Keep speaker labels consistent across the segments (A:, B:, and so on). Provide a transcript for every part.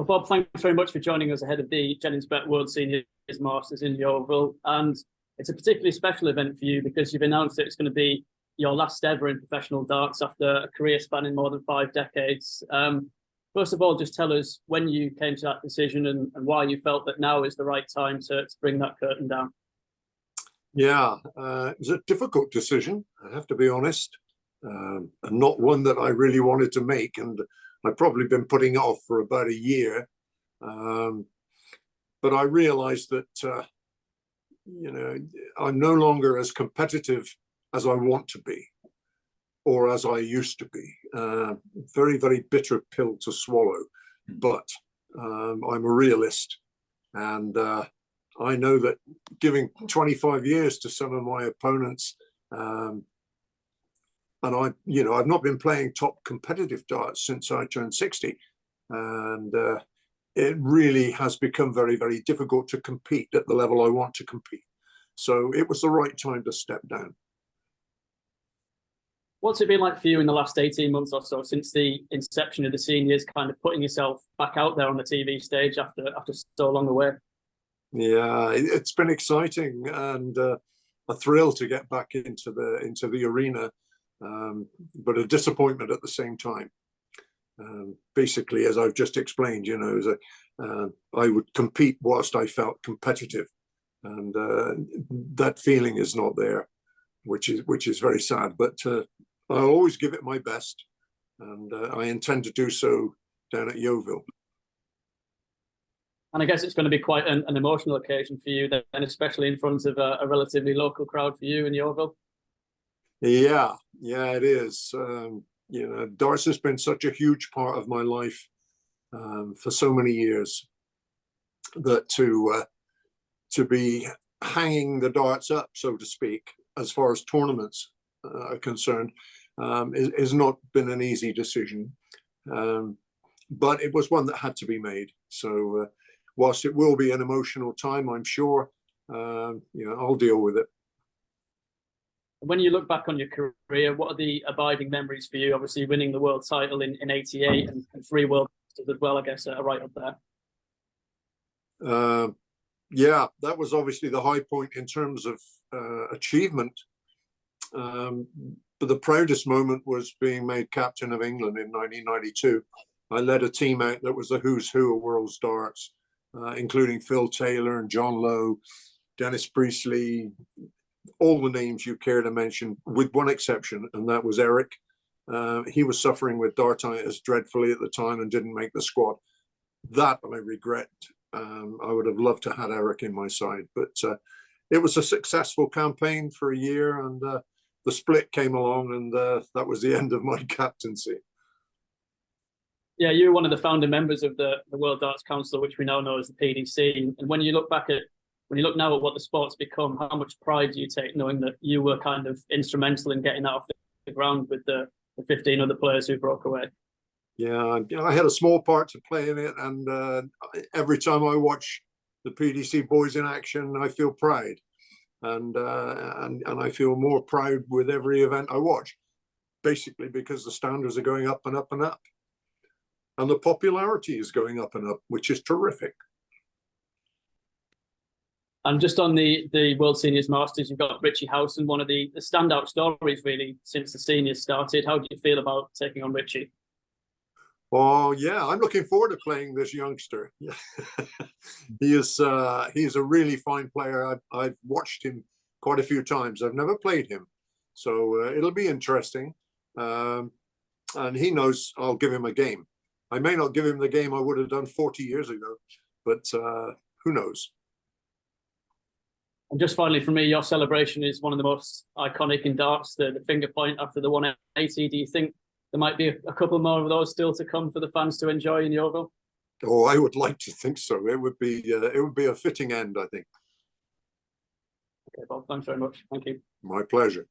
A: Well, Bob, thanks very much for joining us ahead of the Jennings-Bet World Seniors Masters in Yeovil. And it's a particularly special event for you because you've announced that it's going to be your last ever in professional darts after a career spanning more than 5 decades. First of all, just tell us when you came to that decision and why you felt that now is the right time to bring that curtain down.
B: Yeah, it was a difficult decision, I have to be honest, and not one that I really wanted to make. And I've probably been putting it off for about a year. But I realized that, I'm no longer as competitive as I want to be, or as I used to be. Very, very bitter pill to swallow, but I'm a realist. And I know that giving 25 years to some of my opponents, and I've not been playing top competitive darts since I turned 60. And it really has become very, very difficult to compete at the level I want to compete. So it was the right time to step down.
A: What's it been like for you in the last 18 months or so since the inception of the seniors, kind of putting yourself back out there on the TV stage after so long away?
B: Yeah, it's been exciting and a thrill to get back into the arena, but a disappointment at the same time. Basically, as I've just explained, I would compete whilst I felt competitive, and that feeling is not there, which is very sad. But I'll always give it my best, and I intend to do so down at Yeovil.
A: And I guess it's going to be quite an emotional occasion for you then, especially in front of a relatively local crowd for you in Yeovil.
B: Yeah, it is. Darts has been such a huge part of my life for so many years that to be hanging the darts up, so to speak, as far as tournaments are concerned, has not been an easy decision. But it was one that had to be made. So whilst it will be an emotional time, I'm sure, I'll deal with it.
A: When you look back on your career, what are the abiding memories for you? Obviously, winning the world title in '88 and 3 world titles as well, I guess, are right up there.
B: Yeah, that was obviously the high point in terms of achievement. But the proudest moment was being made captain of England in 1992. I led a team out that was the who's who of world's darts, including Phil Taylor and John Lowe, Dennis Priestley, all the names you care to mention, with one exception, and that was Eric. He was suffering with dartitis dreadfully at the time and didn't make the squad. That I regret. I would have loved to have had Eric in my side, but it was a successful campaign for a year, and the split came along, and that was the end of my captaincy.
A: Yeah, you were one of the founder members of the World Darts Council, which we now know as the PDC. And when you look now at what the sport's become, how much pride do you take knowing that you were kind of instrumental in getting that off the ground with the 15 other players who broke away?
B: Yeah, I had a small part to play in it, and every time I watch the PDC boys in action, I feel pride, and I feel more proud with every event I watch, basically because the standards are going up and up and up, and the popularity is going up and up, which is terrific.
A: And just on the World Seniors Masters, you've got Richie Howson, one of the standout stories really since the seniors started. How do you feel about taking on Richie?
B: Oh yeah, I'm looking forward to playing this youngster. He's a really fine player. I've watched him quite a few times. I've never played him, so it'll be interesting. And he knows I'll give him a game. I may not give him the game I would have done 40 years ago, but who knows?
A: And just finally, for me, your celebration is one of the most iconic in darts, the finger point after the 180. Do you think there might be a couple more of those still to come for the fans to enjoy in Yeovil?
B: Oh, I would like to think so. It would be a fitting end, I think.
A: Okay, Bob, thanks very much. Thank you.
B: My pleasure.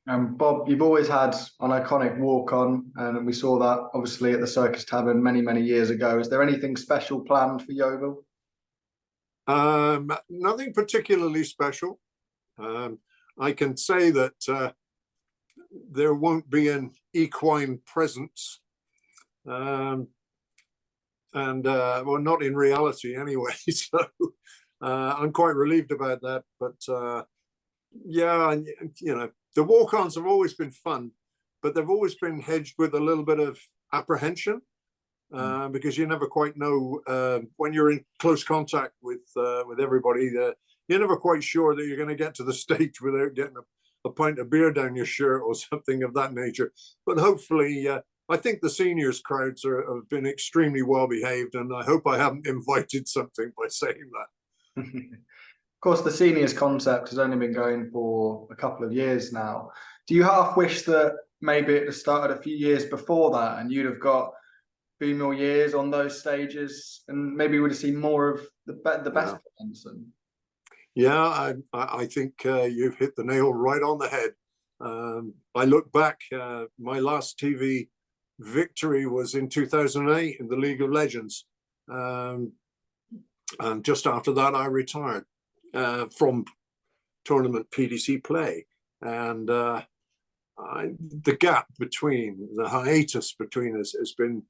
C: Bob, you've always had an iconic walk-on, and we saw that obviously at the Circus Tavern many, many years ago. Is there anything special planned for Yeovil?
B: Nothing particularly special. I can say that there won't be an equine presence. and well, not in reality anyway. So I'm quite relieved about that. But yeah, you know, the walk-ons have always been fun, but they've always been hedged with a little bit of apprehension. Because you never quite know when you're in close contact with everybody. You're never quite sure that you're going to get to the stage without getting a pint of beer down your shirt or something of that nature. But hopefully, I think the seniors crowds have been extremely well behaved, and I hope I haven't invited something by saying that.
C: Of course, the seniors concept has only been going for a couple of years now. Do you half wish that maybe it had started a few years before that, and you'd have got few more years on those stages, and maybe we would have seen more of the best ones?
B: Yeah, I think you've hit the nail right on the head. I look back, my last TV victory was in 2008 in the League of Legends. And just after that, I retired from tournament PDC play. And the gap between, the hiatus between us has been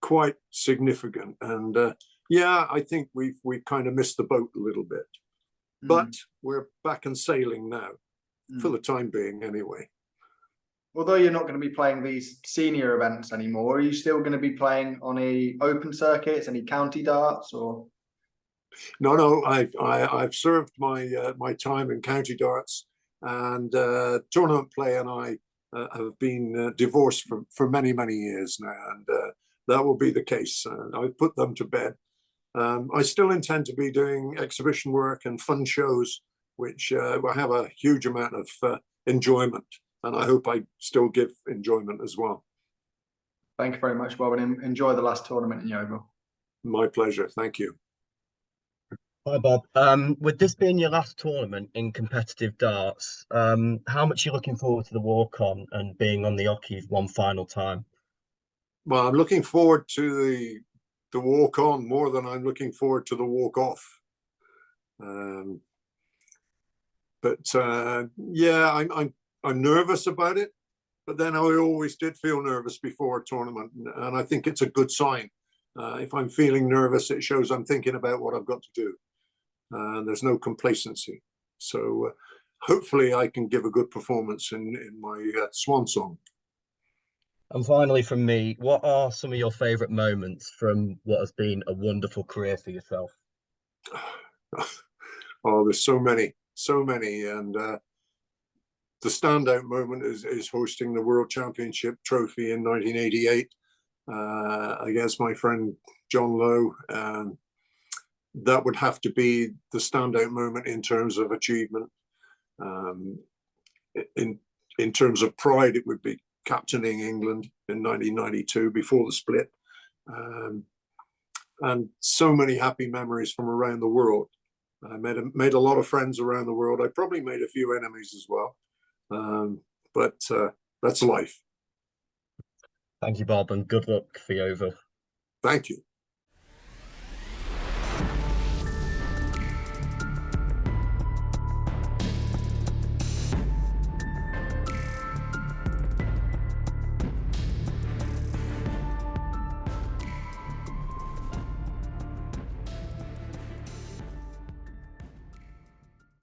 B: quite significant. And yeah, I think we've kind of missed the boat a little bit. But we're back and sailing now, for the time being anyway.
C: Although you're not going to be playing these senior events anymore, are you still going to be playing on any open circuits, any county darts, or?
B: No, I've served my time in county darts, and tournament play, and I have been divorced for many years now, and that will be the case. I've put them to bed. I still intend to be doing exhibition work and fun shows, which will have a huge amount of enjoyment, and I hope I still give enjoyment as well.
C: Thank you very much, Bob, and enjoy the last tournament in Yeovil.
B: My pleasure. Thank you.
D: Hi, Bob. With this being your last tournament in competitive darts, how much are you looking forward to the walk-on and being on the Oki one final time?
B: Well, I'm looking forward to the walk-on more than I'm looking forward to the walk-off. Yeah, I'm nervous about it, but then I always did feel nervous before a tournament, and I think it's a good sign. If I'm feeling nervous, it shows I'm thinking about what I've got to do. There's no complacency. So hopefully I can give a good performance in my swan song.
D: And finally from me, what are some of your favourite moments from what has been a wonderful career for yourself?
B: Oh, there's so many. And the standout moment is hosting the World Championship trophy in 1988 against my friend John Lowe. That would have to be the standout moment in terms of achievement. In terms of pride, it would be captaining England in 1992 before the split. And so many happy memories from around the world. I made a lot of friends around the world. I probably made a few enemies as well. But that's life.
D: Thank you, Bob, and good luck for Yeovil.
B: Thank you.